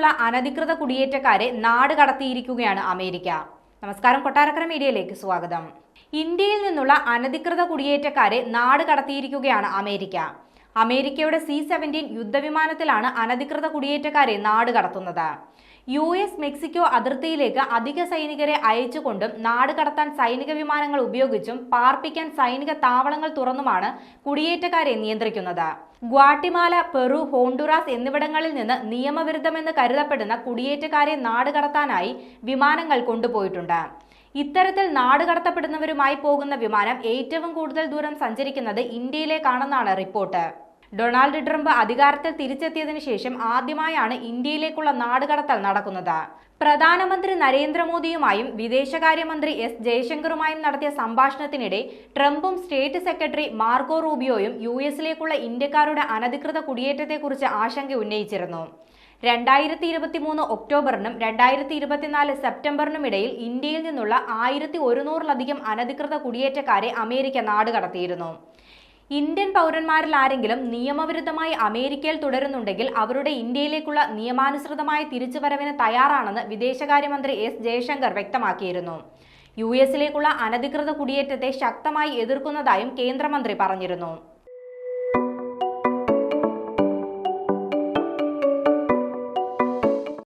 നിന്നുള്ള അനധികൃത കുടിയേറ്റക്കാരെ നാട് കടത്തിയിരിക്കുകയാണ് അമേരിക്ക. നമസ്കാരം, കൊട്ടാരക്കര മീഡിയയിലേക്ക് സ്വാഗതം. ഇന്ത്യയിൽ നിന്നുള്ള അനധികൃത കുടിയേറ്റക്കാരെ നാട് കടത്തിയിരിക്കുകയാണ് അമേരിക്ക. അമേരിക്കയുടെ C-17 യുദ്ധവിമാനത്തിലാണ് അനധികൃത കുടിയേറ്റക്കാരെ നാട് കടത്തുന്നത്. US മെക്സിക്കോ അതിർത്തിയിലേക്ക് അധിക സൈനികരെ അയച്ചുകൊണ്ടും നാട് കടത്താൻ സൈനിക വിമാനങ്ങൾ ഉപയോഗിച്ചും പാർപ്പിക്കാൻ സൈനിക താവളങ്ങൾ തുറന്നുമാണ് കുടിയേറ്റക്കാരെ നിയന്ത്രിക്കുന്നത്. ഗ്വാട്ടിമാല, പെറു, ഹോണ്ടുറാസ് എന്നിവിടങ്ങളിൽ നിന്ന് നിയമവിരുദ്ധമെന്ന് കരുതപ്പെടുന്ന കുടിയേറ്റക്കാരെ നാട് കടത്താനായി വിമാനങ്ങൾ കൊണ്ടുപോയിട്ടുണ്ട്. ഇത്തരത്തിൽ നാട് കടത്തപ്പെടുന്നവരുമായി പോകുന്ന വിമാനം ഏറ്റവും കൂടുതൽ ദൂരം സഞ്ചരിക്കുന്നത് ഇന്ത്യയിലേക്കാണെന്നാണ് റിപ്പോർട്ട്. ഡൊണാൾഡ് ട്രംപ് അധികാരത്തിൽ തിരിച്ചെത്തിയതിനു ശേഷം ആദ്യമായാണ് ഇന്ത്യയിലേക്കുള്ള നാടുകടത്തൽ നടക്കുന്നത്. പ്രധാനമന്ത്രി നരേന്ദ്രമോദിയുമായും വിദേശകാര്യമന്ത്രി S. ജയശങ്കറുമായും നടത്തിയ സംഭാഷണത്തിനിടെ ട്രംപും സ്റ്റേറ്റ് സെക്രട്ടറി മാർക്കോ റൂബിയോയും US-ലേക്കുള്ള ഇന്ത്യക്കാരുടെ അനധികൃത കുടിയേറ്റത്തെക്കുറിച്ച് ആശങ്ക ഉന്നയിച്ചിരുന്നു. 2023 ഒക്ടോബറിനും 2024 സെപ്റ്റംബറിനും ഇടയിൽ ഇന്ത്യയിൽ നിന്നുള്ള 1100-ലധികം അനധികൃത കുടിയേറ്റക്കാരെ അമേരിക്ക നാടുകടത്തിയിരുന്നു. ഇന്ത്യൻ പൗരന്മാരിൽ ആരെങ്കിലും നിയമവിരുദ്ധമായി അമേരിക്കയിൽ തുടരുന്നുണ്ടെങ്കിൽ അവരുടെ ഇന്ത്യയിലേക്കുള്ള നിയമാനുസൃതമായ തിരിച്ചുവരവിന് തയ്യാറാണെന്ന് വിദേശകാര്യമന്ത്രി S. ജയശങ്കർ വ്യക്തമാക്കിയിരുന്നു. US-ലേക്കുള്ള അനധികൃത കുടിയേറ്റത്തെ ശക്തമായി എതിർക്കുന്നതായും കേന്ദ്രമന്ത്രി പറഞ്ഞിരുന്നു.